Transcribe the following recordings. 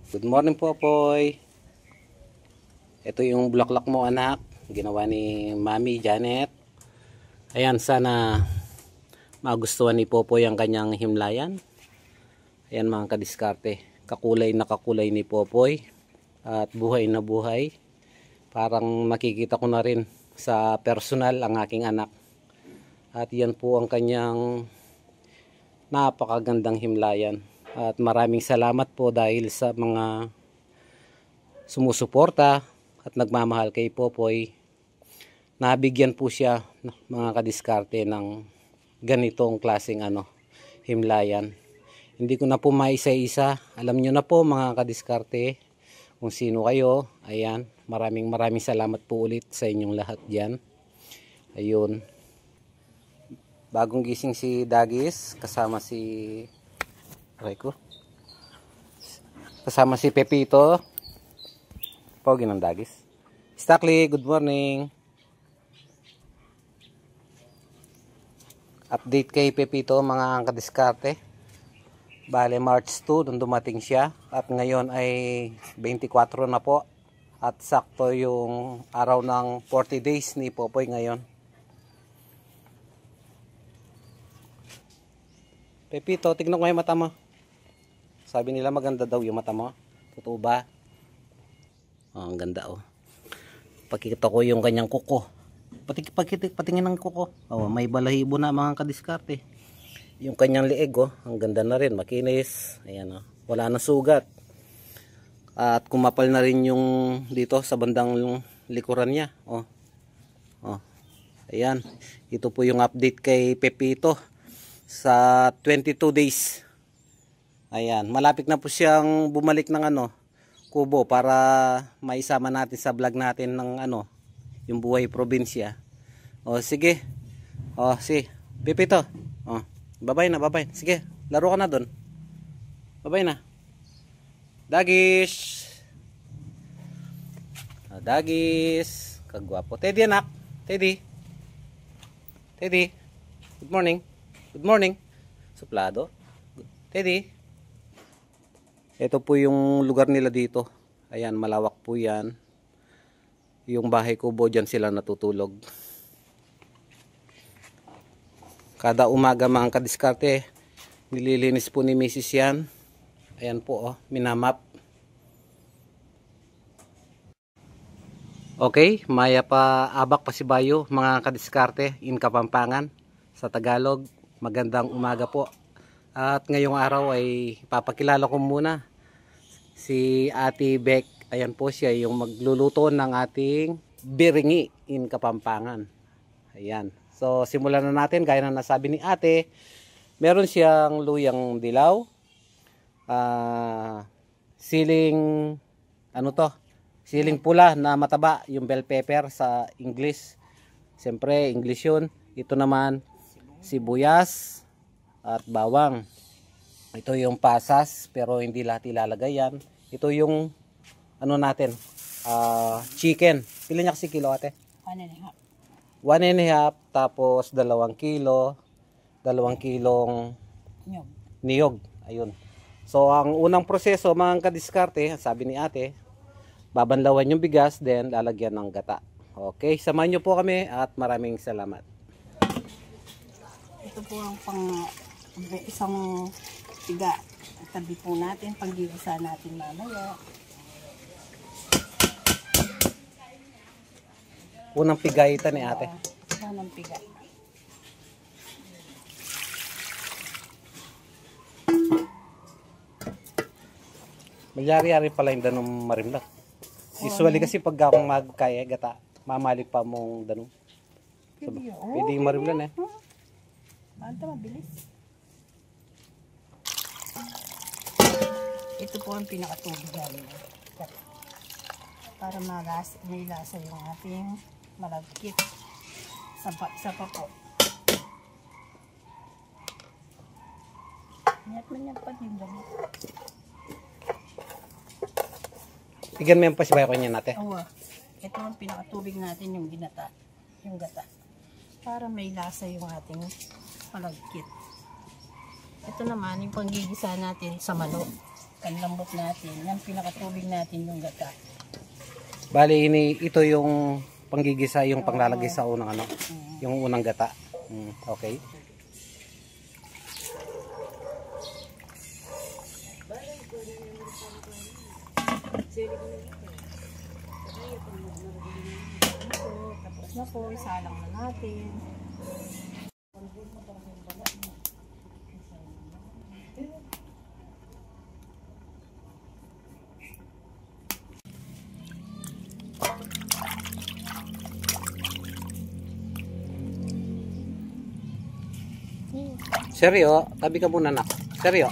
Good morning po, Poy. Ito yung bulaklak mo, anak. Ginawa ni Mami Janet. Ayan, sana magustuhan ni Popoy ang kanyang himlayan. Ayan mga kadiskarte. Kakulay na kakulay ni Popoy. At buhay na buhay. Parang makikita ko na rin sa personal ang aking anak. At yan po ang kanyang napakagandang himlayan. At maraming salamat po dahil sa mga sumusuporta at nagmamahal kay Popoy. Nabigyan po siya mga kadiskarte ng ganitong klaseng himlayan. Hindi ko na po maisa-isa. Alam nyo na po mga kadiskarte kung sino kayo. Ayan, maraming salamat po ulit sa inyong lahat dyan. Ayun. Bagong gising si Dagis kasama si kasama si Pepito. Pogi ng Dagis. Stackley, good morning. Update kay Pepito mga kadiskarte. Bale March 2 nung dumating siya. At ngayon ay 24 na po. At sakto yung araw ng 40 days ni Popoy ngayon. Pepito, tignan ko yung mata mo. Sabi nila maganda daw yung mata mo. Totoo ba? Oh, ang ganda oh. Pakita ko yung kanyang kuko. Patingin ng kuko. Oh, may balahibo na mga kadiskarte. Yung kanyang leeg oh, ang ganda na rin, makinis. Ayan oh. Wala na sugat. At kumapal na rin yung dito sa bandang likuran niya. Oh. Oh. Ayan. Ito po yung update kay Pepito sa 22 days. Ayan, malapit na po siyang bumalik ng kubo para maisama natin sa vlog natin ng yung buhay probinsya. O sige. O si Pepito. O, babay na. Sige, laro ka na doon. Babay na. Dagis. Dagis. Kagwapo. Teddy anak. Teddy. Good morning. Suplado. Teddy. Ito po yung lugar nila dito. Ayan, malawak po yan. Yung bahay kubo, dyan sila natutulog. Kada umaga mga kadiskarte, nililinis po ni Mrs. yan. Ayan po, oh, minamap. Okay, maya pa abak pa si Bayo, mga kadiskarte, in Kapampangan. Sa Tagalog, magandang umaga po. At ngayong araw ay papakilala ko muna si Ate Beck. Ayan po siya yung magluluto ng ating biringi in Kapampangan. Ayan. So simulan na natin gaya na nasabi ni Ate. Meron siyang luyang dilaw. Siling siling pula na mataba, yung bell pepper sa English. Siyempre English yun. Ito naman sibuyas at bawang. Ito yung pasas pero hindi lahat ilalagay yan. Ito yung natin chicken. Pila niya kasi kilo ate? 1.5. 1.5 tapos 2 kilo. 2 kilong niyog. Ayun. So ang unang proseso mga kadiskarte, sabi ni ate, babanlawan yung bigas then lalagyan ng gata. Okay, samahan niyo po kami at maraming salamat. Ito po ang isang tiga. Tabi po natin, panggigisa natin mamaya. Unang pigay ito ni ate. Unang pigay. Magyari-yari pala yung danong marimlak. Usually kasi pag akong magkaya gata, mamalik pa mong danong. Pwede yung marimlan eh. Banta, mabilis. Ito po ang pinakatubig namin. Para may lasa yung ating malagkit. Isa pa po. Niyat pa din dami. Tigyan mo yung pasibay ko niya natin. Oo. Ito ang pinakatubig natin yung ginata. Yung gata. Para may lasa yung ating malagkit. Ito naman yung panggigisa natin sa manok. panlambot natin. Yan pinakatubig natin yung gata. Bali, ito yung panggigisa, yung panglalagay sa unang ano, yung unang gata. Okay. Tapos na po, isalang na natin. Seryo, tabi ka muna nak. Seryo.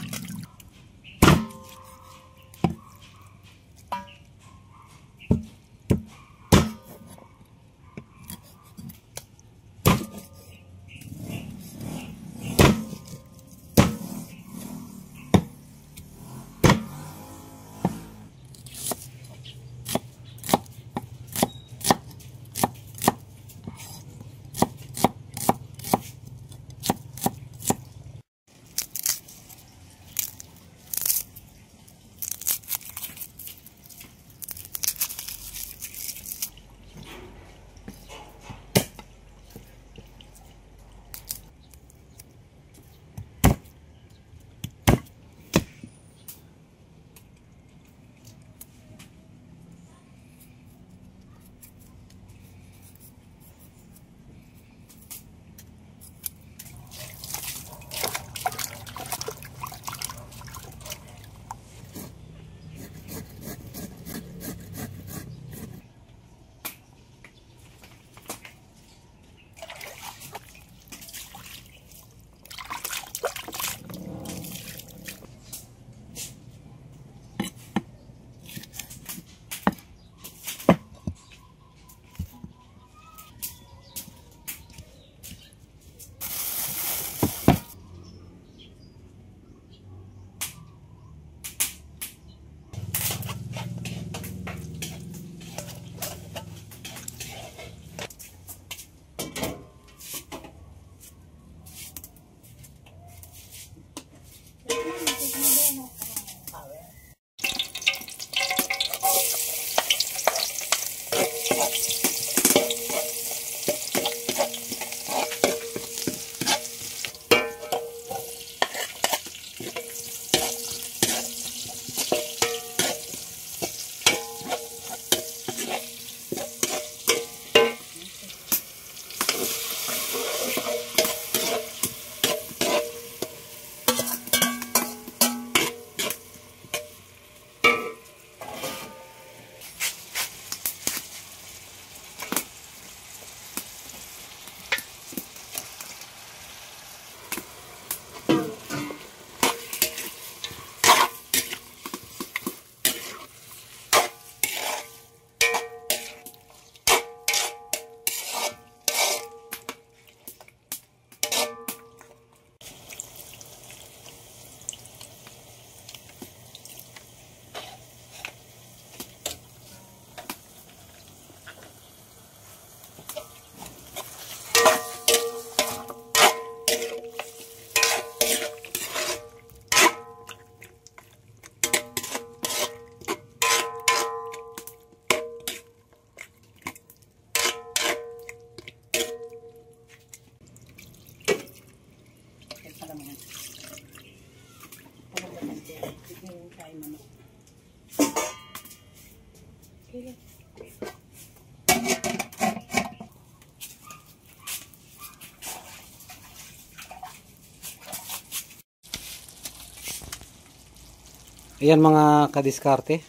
Ayan mga kadiskarte.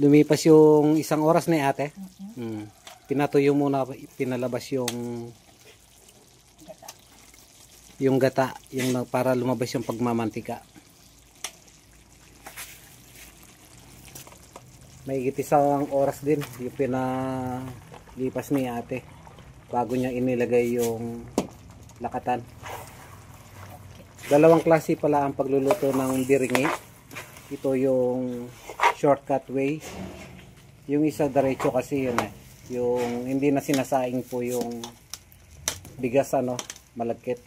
Lumipas yung isang oras na ate. Pinatuyo muna, pinalabas yung gata, yung para lumabas yung pagmamantika. May isang oras din yung pinalipas ni ate bago niya inilagay yung lakatan. Dalawang klase pala ang pagluluto ng biringi. Ito yung shortcut way. Yung isa diretso kasi yun yung hindi na sinasaing po yung bigas malagkit.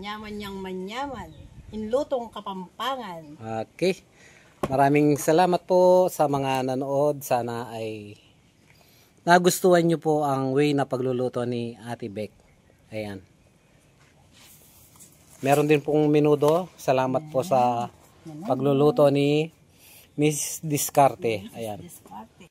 Yaman niyang manyaman. Inlutong Kapampangan. Okay. Maraming salamat po sa mga nanood. Sana ay nagustuhan nyo po ang way na pagluluto ni Ate Beck. Ayan. Meron din pong menudo. Salamat po sa pagluluto ni Miss Discarte. Ayan. Discarte.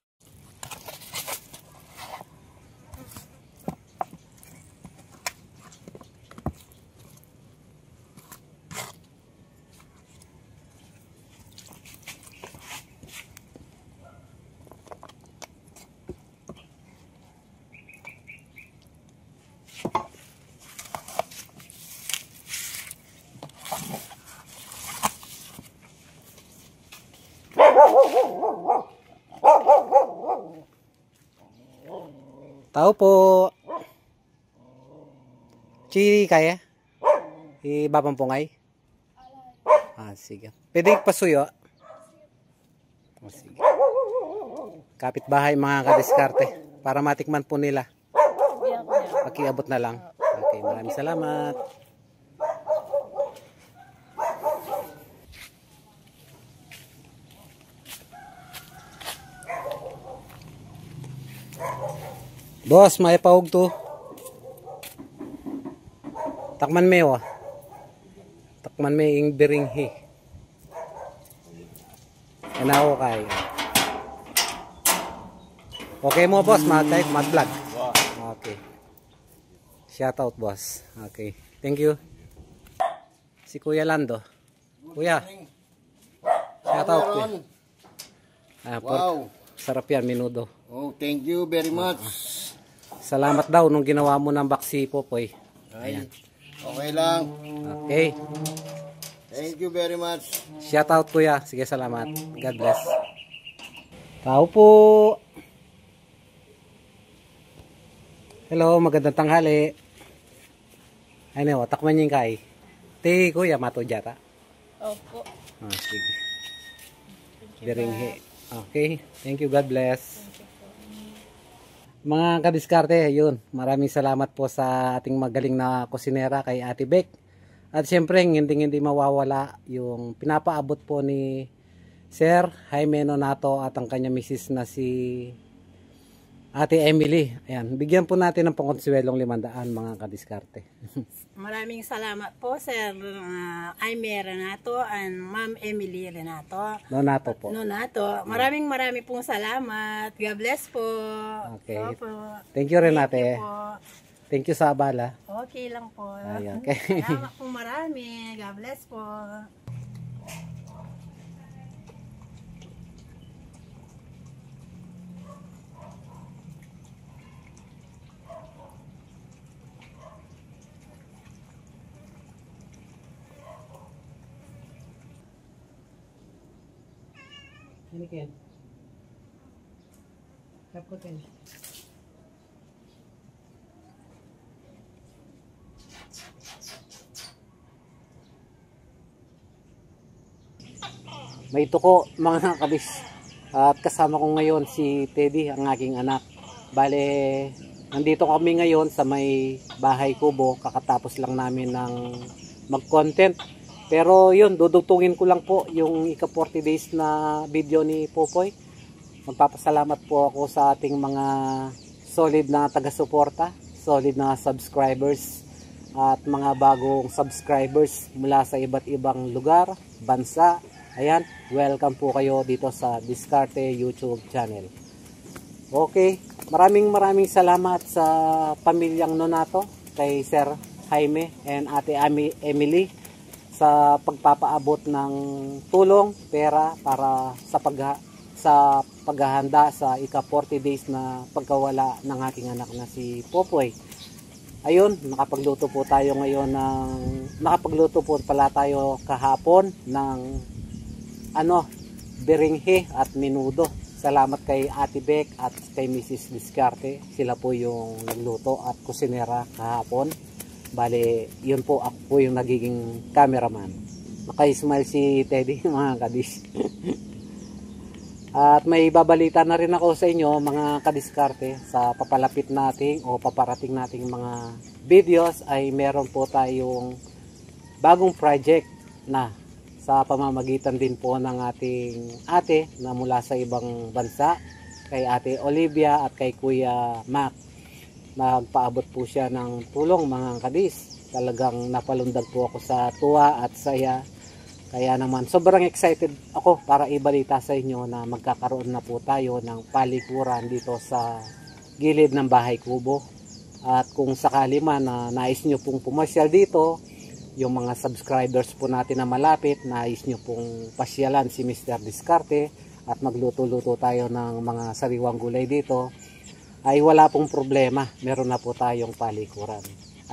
Tao po. Chiri kaya? Ibabampungay? Sige. Pwede pasuyo? Sige. Kapitbahay mga kadiskarte. Para matikman po nila. Pakiabot na lang. Okay, maraming salamat. Boss, may pahog to. Takman me wa. Takman me ing biringhi. Ano kay? Okay mo boss, mag-vlog. Okay. Shout out boss. Okay. Thank you. Si Kuya Lando. Kuya. Shout out. Wow. Sarap yan, menudo. Oh, thank you very much. Salamat daw nung ginawa mo ng baksi Popoy. Ayan. Okay lang. Okay. Thank you very much. Shout out kuya. Sige, salamat. God bless. Tao po. Hello, magandang tanghali. Ano, takman niyo kay. Ti kuya mato jata. Opo. Sige. Biringhi. Okay. Thank you. God bless. Mga kadiskarte, yun. Maraming salamat po sa ating magaling na kusinera kay Ate Beck. At syempre, hindi mawawala yung pinapaabot po ni Sir Jaime Nonato at ang kanya misis na si Ate Emily. Ayan, bigyan po natin ng pangkonsuelong 500 mga kadiskarte. Maraming salamat po, Sir Jaime Renato and Ma'am Emily Renato. Nonato po. Nonato. Maraming pong salamat. God bless po. Okay. Opo. Thank you rin Thank ate. you po. Thank you sa abala. Okay lang po. Ay, okay. Salamat po marami. God bless po. Ini Ken. Tap ko Ken. May tuko mga kabis. At kasama ko ngayon si Teddy, ang aking anak. Bale, nandito kami ngayon sa may bahay kubo. Kakatapos lang namin ng mag-content. Pero yun, dudugtungin ko lang po yung ika 40 days na video ni Popoy. Magpapasalamat po ako sa ating mga solid na taga-suporta, solid na subscribers at mga bagong subscribers mula sa iba't ibang lugar, bansa. Ayan, welcome po kayo dito sa Discarte YouTube channel. Okay, maraming salamat sa pamilyang Nonato, kay Sir Jaime and Ate Emily sa pagpapaabot ng tulong, pera para sa paghahanda sa ika 40 days na pagkawala ng aking anak na si Popoy. Ayun, nakapagluto po pala tayo kahapon ng biringhi at menudo. Salamat kay Ate Beck at kay Mrs. Discarte. Sila po yung nagluto at kusinera kahapon. Bale, yun po, ako po yung nagiging cameraman. Naka-smile si Teddy, mga kadis. At may babalita na rin ako sa inyo, mga kadiskarte, sa papalapit nating o paparating nating mga videos ay meron po tayong bagong project na sa pamamagitan din po ng ating ate na mula sa ibang bansa, kay Ate Olivia at kay Kuya Mac. Nagpaabot po siya ng tulong mga kadis. Talagang napalundag po ako sa tuwa at saya. Kaya naman sobrang excited ako para ibalita sa inyo na magkakaroon na po tayo ng palikuran dito sa gilid ng Bahay Kubo. At kung sakali man na nais nyo pong pumasyal dito, yung mga subscribers po natin na malapit, nais nyo pong pasyalan si Mr. Discarte at magluto-luto tayo ng mga sariwang gulay dito, ay wala pong problema. Meron na po tayong palikuran.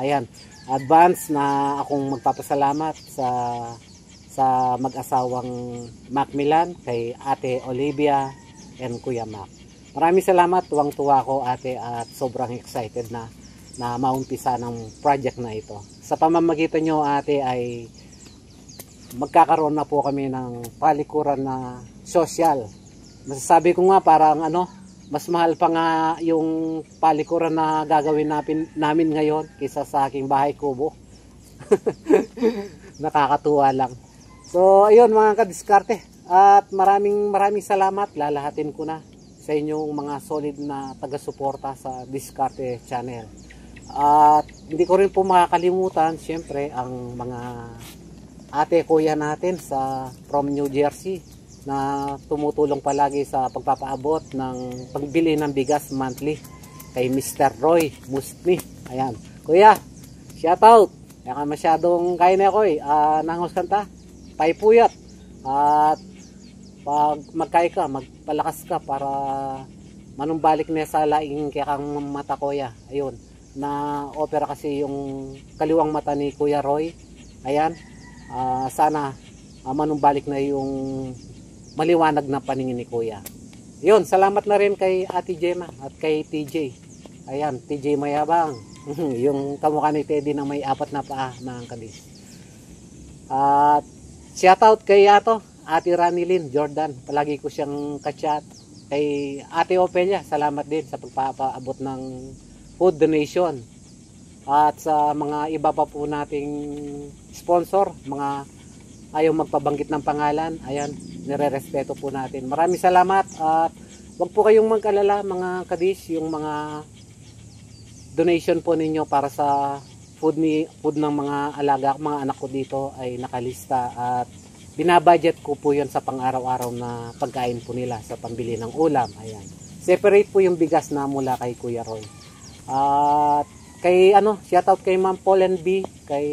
Ayan, advance na akong magpapasalamat sa mag-asawang Macmillan, kay Ate Olivia and Kuya Mac. Maraming salamat, tuwang-tuwa ko ate at sobrang excited na maumpisa ng project na ito. Sa pamamagitan nyo ate ay magkakaroon na po kami ng palikuran na social. Masasabi ko nga parang mas mahal pa nga yung palikuran na gagawin namin ngayon kaysa sa aking Bahay Kubo. Nakakatuwa lang. So, ayun mga kadiskarte. At maraming salamat. Lalahatin ko na sa inyong mga solid na taga-suporta sa Diskarte Channel. At hindi ko rin po makakalimutan, syempre, ang mga ate kuya natin from New Jersey na tumutulong palagi sa pagpapaabot ng pagbili ng bigas monthly kay Mr. Roy Mustni. Ayan. Kuya, shout out. Kaya ka masyadong kaya na ako nangos kanta. Paipuyat at pag magkay ka, magpalakas ka para manumbalik na sa laing kaya kang mata kuya. Ayun, na opera kasi yung kaliwang mata ni Kuya Roy. Ayan, sana manumbalik na yung maliwanag na paningin ni Kuya. Yun, salamat na rin kay Ate Gemma at kay TJ. Ayan, TJ Mayabang. Yung kamukha ni Teddy na may 4 na paa mga kadis. At shoutout kay Ate Ranilyn Jordan. Palagi ko siyang kachat. Kay Ate Opelia, salamat din sa pagpapaabot ng food donation. At sa mga iba pa po nating sponsor, mga ayaw magpabanggit ng pangalan, ayan, nire-respeto po natin. Maraming salamat at wag po kayong mag-alala mga kadis, yung mga donation po ninyo para sa food ng mga alaga, mga anak ko dito ay nakalista at binabudget ko po yun sa pang-araw-araw na pagkain po nila sa pambili ng ulam. Ayan. Separate po yung bigas na mula kay Kuya Roy. At kay shoutout kay Ma'am Pauline B, kay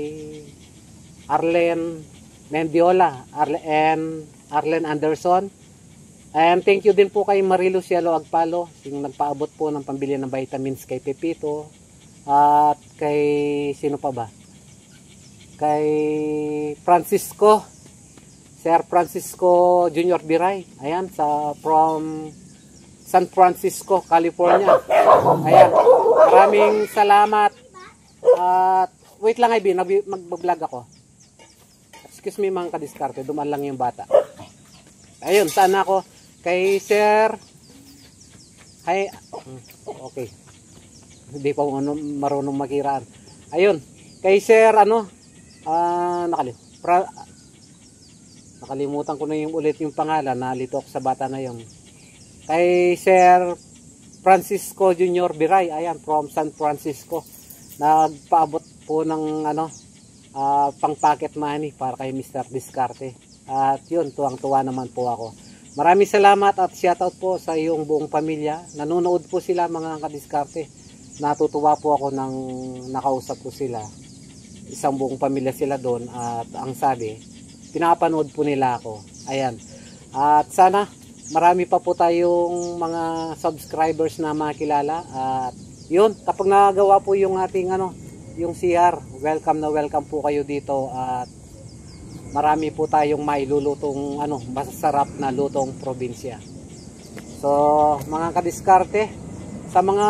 Arlen Mendiola, Arlen Anderson. And thank you din po kay Marilu Cielo Agpalo, yung nagpaabot po ng pambili ng vitamins kay Pepito. At kay sino pa ba? Kay Francisco, Sir Francisco Junior Biray. Ayan, from San Francisco, California. Ayan, maraming salamat. At wait lang mag-vlog ako. Excuse me mga kadiskarte, dumaan lang yung bata. Ayun, saan ako? Kay Sir. Hi. Okay. Hindi pa marunong makiraan. Ayun, kay Sir nakalimutan ko na yung ulit yung pangalan, nalito ako sa bata na yun. Kay Sir Francisco Junior Biray, ayan, from San Francisco. Nagpaabot po ng pang pocket money para kay Mr. Discarte. At yun, tuwang-tuwa naman po ako. Maraming salamat at shoutout po sa iyong buong pamilya. Nanonood po sila mga kadiskarte. Natutuwa po ako nang nakausap ko sila. Isang buong pamilya sila doon at ang sabi, pinapanood po nila ako. Ayan. At sana marami pa po tayong mga subscribers na makilala. At yun, kapag nagawa po yung ating yung CR, welcome na welcome po kayo dito at marami po tayong mailulutong masasarap na lutong probinsya. So, mga kadiskarte, sa mga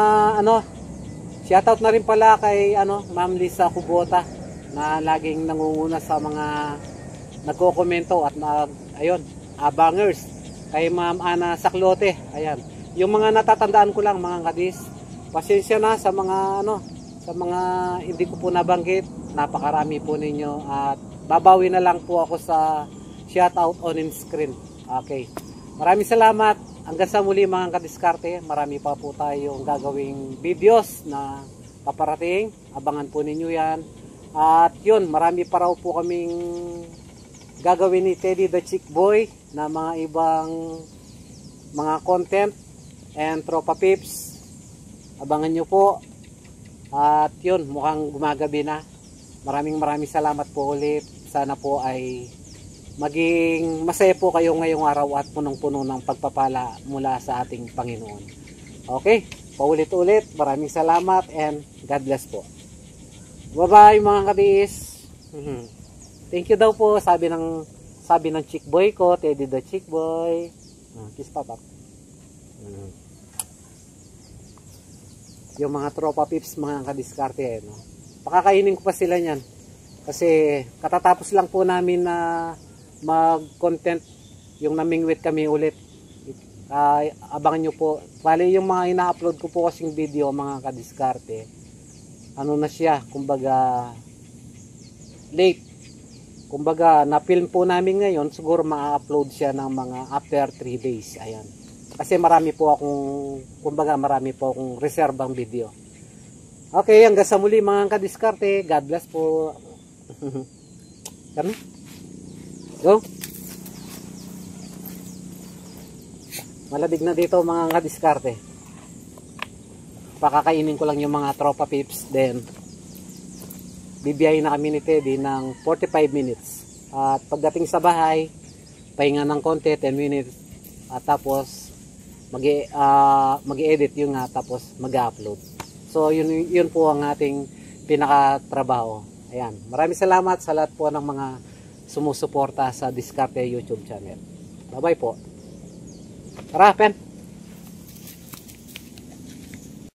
shoutout na rin pala kay Ma'am Lisa Kubota na laging nangunguna sa mga nagko-komento at abangers. Kay Ma'am Ana Saklote, ayan. Yung mga natatandaan ko lang mga kadis, pasensya na sa mga sa mga hindi ko po nabanggit. Napakarami po ninyo at babawi na lang po ako sa shoutout on screen. Okay. Maraming salamat. Hanggang sa muli mga kadiskarte. Marami pa po tayong gagawing videos na paparating. Abangan po ninyo yan. At yun, marami pa raw po kaming gagawin ni Teddy the Chick Boy na mga ibang mga content and Tropa Pips. Abangan nyo po. At yun, mukhang gumagabi na. Maraming salamat po ulit. Sana po ay maging masaya po kayo ngayong araw at punong-puno ng pagpapala mula sa ating Panginoon. Okay, paulit-ulit. Maraming salamat and God bless po. Bye-bye mga katiis. Thank you daw po, sabi ng Chick Boy ko, Teddy the Chick Boy. Kiss pa. Yung mga Tropa Pips, mga kadiskarte, no? Pakakainin ko pa sila niyan. Kasi katatapos lang po namin na mag-content yung namingwit kami ulit. Abangan nyo po. Bali yung mga ina-upload ko po kasing video, mga kadiskarte, ano na siya, kumbaga late. Kumbaga na-film po namin ngayon, siguro ma-upload siya ng mga after 3 days. Ayan. Kasi marami po akong reservang video. Okay, hanggang sa muli mga kadiskarte. God bless po. Kami? Go. Malabig na dito mga kadiskarte. Pakakainin ko lang yung mga Tropa Pips. Then, bibiyahin na kami ni Teddy ng 45 minutes. At pagdating sa bahay, pahinga ng konti, 10 minutes. At tapos, mag-edit yung tapos mag-upload. So, yun po ang ating pinakatrabaho. Ayan. Maraming salamat sa lahat po ng mga sumusuporta sa Diskarte YouTube channel. Bye-bye po. Tara, Pen!